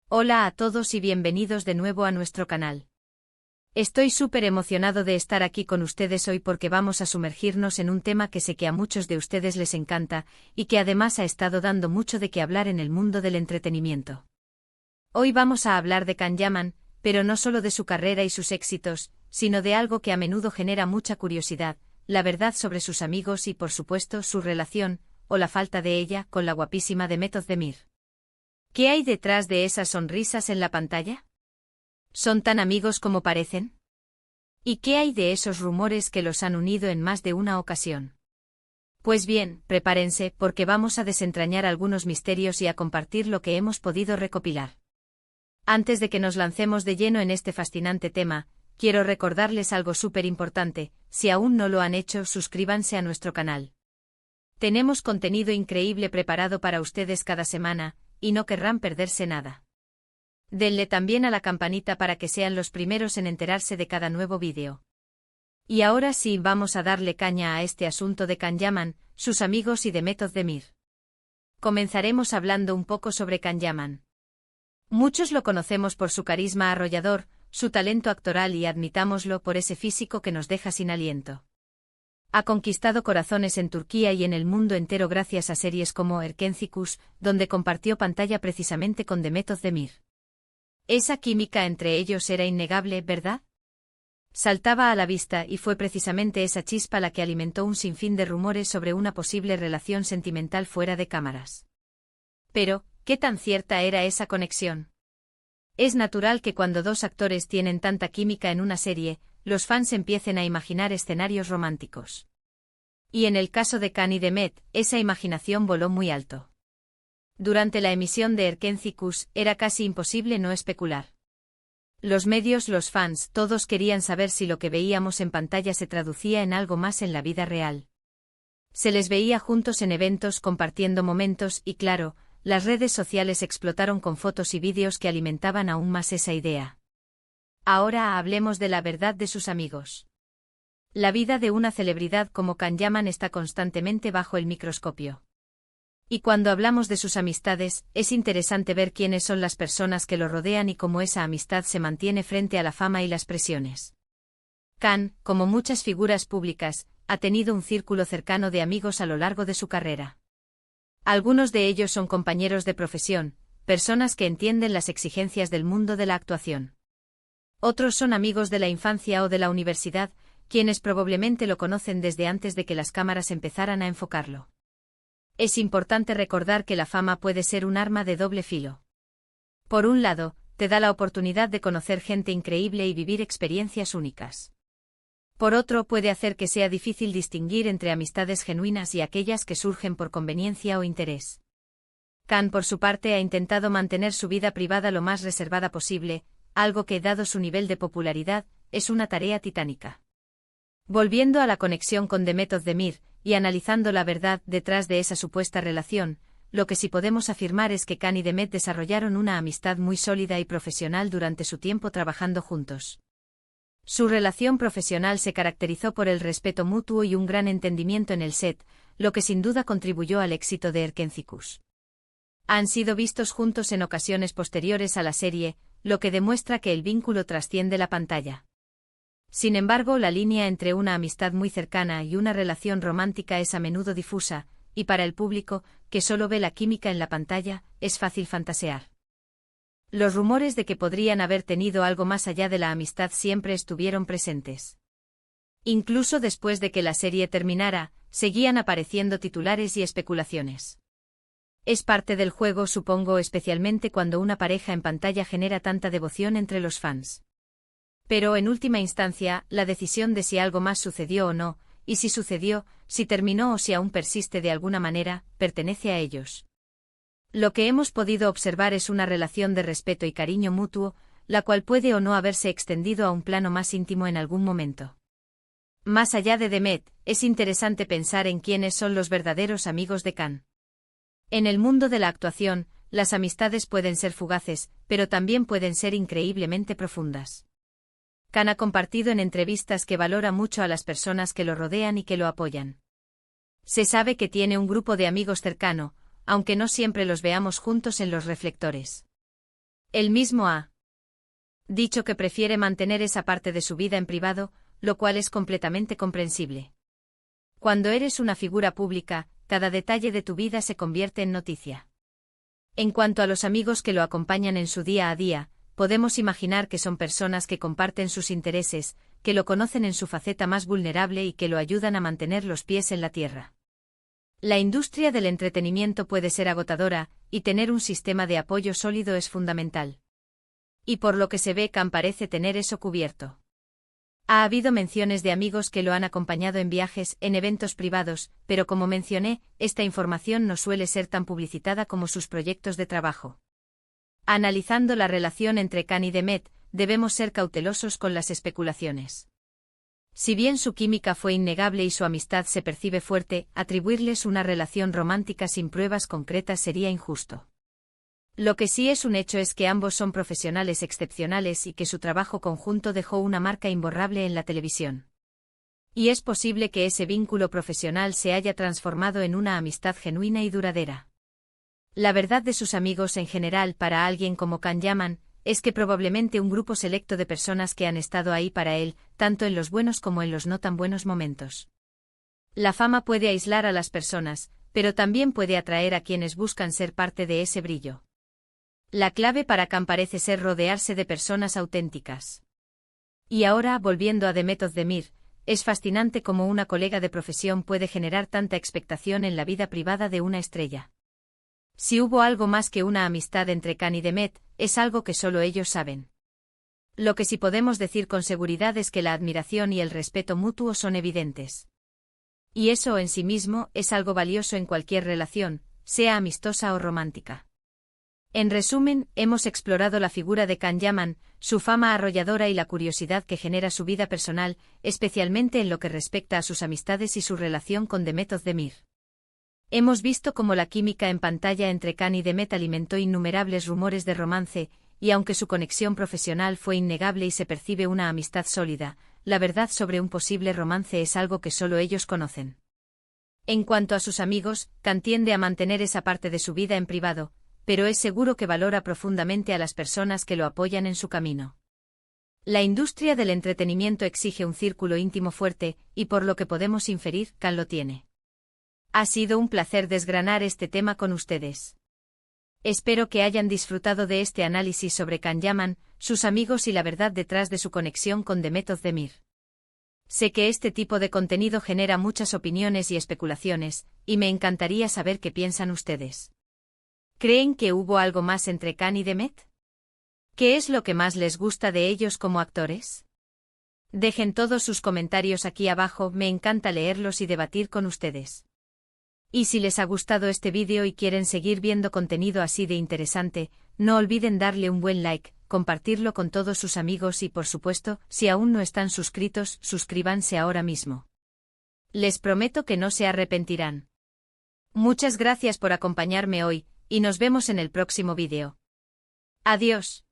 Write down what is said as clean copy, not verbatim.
Hola a todos y bienvenidos de nuevo a nuestro canal. Estoy súper emocionado de estar aquí con ustedes hoy porque vamos a sumergirnos en un tema que sé que a muchos de ustedes les encanta y que además ha estado dando mucho de qué hablar en el mundo del entretenimiento. Hoy vamos a hablar de Can Yaman, pero no solo de su carrera y sus éxitos, sino de algo que a menudo genera mucha curiosidad, la verdad sobre sus amigos y por supuesto su relación, o la falta de ella, con la guapísima Demet Özdemir. ¿Qué hay detrás de esas sonrisas en la pantalla? ¿Son tan amigos como parecen? ¿Y qué hay de esos rumores que los han unido en más de una ocasión? Pues bien, prepárense porque vamos a desentrañar algunos misterios y a compartir lo que hemos podido recopilar. Antes de que nos lancemos de lleno en este fascinante tema, quiero recordarles algo súper importante: si aún no lo han hecho, suscríbanse a nuestro canal. Tenemos contenido increíble preparado para ustedes cada semana, y no querrán perderse nada. Denle también a la campanita para que sean los primeros en enterarse de cada nuevo vídeo. Y ahora sí, vamos a darle caña a este asunto de Can Yaman, sus amigos y Demet Özdemir. Comenzaremos hablando un poco sobre Can Yaman. Muchos lo conocemos por su carisma arrollador, su talento actoral y, admitámoslo, por ese físico que nos deja sin aliento. Ha conquistado corazones en Turquía y en el mundo entero gracias a series como Erkenci, donde compartió pantalla precisamente con Demet Özdemir. Esa química entre ellos era innegable, ¿verdad? Saltaba a la vista y fue precisamente esa chispa la que alimentó un sinfín de rumores sobre una posible relación sentimental fuera de cámaras. Pero, ¿qué tan cierta era esa conexión? Es natural que cuando dos actores tienen tanta química en una serie, los fans empiecen a imaginar escenarios románticos. Y en el caso de Can y Demet, esa imaginación voló muy alto. Durante la emisión de Erkenci era casi imposible no especular. Los medios, los fans, todos querían saber si lo que veíamos en pantalla se traducía en algo más en la vida real. Se les veía juntos en eventos compartiendo momentos y, claro, las redes sociales explotaron con fotos y vídeos que alimentaban aún más esa idea. Ahora hablemos de la verdad de sus amigos. La vida de una celebridad como Can Yaman está constantemente bajo el microscopio. Y cuando hablamos de sus amistades, es interesante ver quiénes son las personas que lo rodean y cómo esa amistad se mantiene frente a la fama y las presiones. Can, como muchas figuras públicas, ha tenido un círculo cercano de amigos a lo largo de su carrera. Algunos de ellos son compañeros de profesión, personas que entienden las exigencias del mundo de la actuación. Otros son amigos de la infancia o de la universidad, quienes probablemente lo conocen desde antes de que las cámaras empezaran a enfocarlo. Es importante recordar que la fama puede ser un arma de doble filo. Por un lado, te da la oportunidad de conocer gente increíble y vivir experiencias únicas. Por otro, puede hacer que sea difícil distinguir entre amistades genuinas y aquellas que surgen por conveniencia o interés. Can, por su parte, ha intentado mantener su vida privada lo más reservada posible, algo que, dado su nivel de popularidad, es una tarea titánica. Volviendo a la conexión con Demet Özdemir, y analizando la verdad detrás de esa supuesta relación, lo que sí podemos afirmar es que Can y Demet desarrollaron una amistad muy sólida y profesional durante su tiempo trabajando juntos. Su relación profesional se caracterizó por el respeto mutuo y un gran entendimiento en el set, lo que sin duda contribuyó al éxito de Erkenci. Han sido vistos juntos en ocasiones posteriores a la serie, lo que demuestra que el vínculo trasciende la pantalla. Sin embargo, la línea entre una amistad muy cercana y una relación romántica es a menudo difusa, y para el público, que solo ve la química en la pantalla, es fácil fantasear. Los rumores de que podrían haber tenido algo más allá de la amistad siempre estuvieron presentes. Incluso después de que la serie terminara, seguían apareciendo titulares y especulaciones. Es parte del juego, supongo, especialmente cuando una pareja en pantalla genera tanta devoción entre los fans. Pero en última instancia, la decisión de si algo más sucedió o no, y si sucedió, si terminó o si aún persiste de alguna manera, pertenece a ellos. Lo que hemos podido observar es una relación de respeto y cariño mutuo, la cual puede o no haberse extendido a un plano más íntimo en algún momento. Más allá de Demet, es interesante pensar en quiénes son los verdaderos amigos de Can. En el mundo de la actuación, las amistades pueden ser fugaces, pero también pueden ser increíblemente profundas. Can ha compartido en entrevistas que valora mucho a las personas que lo rodean y que lo apoyan. Se sabe que tiene un grupo de amigos cercano, aunque no siempre los veamos juntos en los reflectores. Él mismo ha dicho que prefiere mantener esa parte de su vida en privado, lo cual es completamente comprensible. Cuando eres una figura pública, cada detalle de tu vida se convierte en noticia. En cuanto a los amigos que lo acompañan en su día a día, podemos imaginar que son personas que comparten sus intereses, que lo conocen en su faceta más vulnerable y que lo ayudan a mantener los pies en la tierra. La industria del entretenimiento puede ser agotadora, y tener un sistema de apoyo sólido es fundamental. Y por lo que se ve, Khan parece tener eso cubierto. Ha habido menciones de amigos que lo han acompañado en viajes, en eventos privados, pero como mencioné, esta información no suele ser tan publicitada como sus proyectos de trabajo. Analizando la relación entre Khan y Demet, debemos ser cautelosos con las especulaciones. Si bien su química fue innegable y su amistad se percibe fuerte, atribuirles una relación romántica sin pruebas concretas sería injusto. Lo que sí es un hecho es que ambos son profesionales excepcionales y que su trabajo conjunto dejó una marca imborrable en la televisión. Y es posible que ese vínculo profesional se haya transformado en una amistad genuina y duradera. La verdad de sus amigos en general para alguien como Khan Yaman, es que probablemente un grupo selecto de personas que han estado ahí para él, tanto en los buenos como en los no tan buenos momentos. La fama puede aislar a las personas, pero también puede atraer a quienes buscan ser parte de ese brillo. La clave para Khan parece ser rodearse de personas auténticas. Y ahora, volviendo a Demet Özdemir, es fascinante cómo una colega de profesión puede generar tanta expectación en la vida privada de una estrella. Si hubo algo más que una amistad entre Khan y Demet, es algo que solo ellos saben. Lo que sí podemos decir con seguridad es que la admiración y el respeto mutuo son evidentes. Y eso en sí mismo es algo valioso en cualquier relación, sea amistosa o romántica. En resumen, hemos explorado la figura de Khan Yaman, su fama arrolladora y la curiosidad que genera su vida personal, especialmente en lo que respecta a sus amistades y su relación con Demet Özdemir. Hemos visto cómo la química en pantalla entre Khan y Demet alimentó innumerables rumores de romance, y aunque su conexión profesional fue innegable y se percibe una amistad sólida, la verdad sobre un posible romance es algo que solo ellos conocen. En cuanto a sus amigos, Khan tiende a mantener esa parte de su vida en privado, pero es seguro que valora profundamente a las personas que lo apoyan en su camino. La industria del entretenimiento exige un círculo íntimo fuerte, y por lo que podemos inferir, Khan lo tiene. Ha sido un placer desgranar este tema con ustedes. Espero que hayan disfrutado de este análisis sobre Khan Yaman, sus amigos y la verdad detrás de su conexión con Demet Özdemir. Sé que este tipo de contenido genera muchas opiniones y especulaciones, y me encantaría saber qué piensan ustedes. ¿Creen que hubo algo más entre Khan y Demet? ¿Qué es lo que más les gusta de ellos como actores? Dejen todos sus comentarios aquí abajo, me encanta leerlos y debatir con ustedes. Y si les ha gustado este vídeo y quieren seguir viendo contenido así de interesante, no olviden darle un buen like, compartirlo con todos sus amigos y por supuesto, si aún no están suscritos, suscríbanse ahora mismo. Les prometo que no se arrepentirán. Muchas gracias por acompañarme hoy, y nos vemos en el próximo vídeo. Adiós.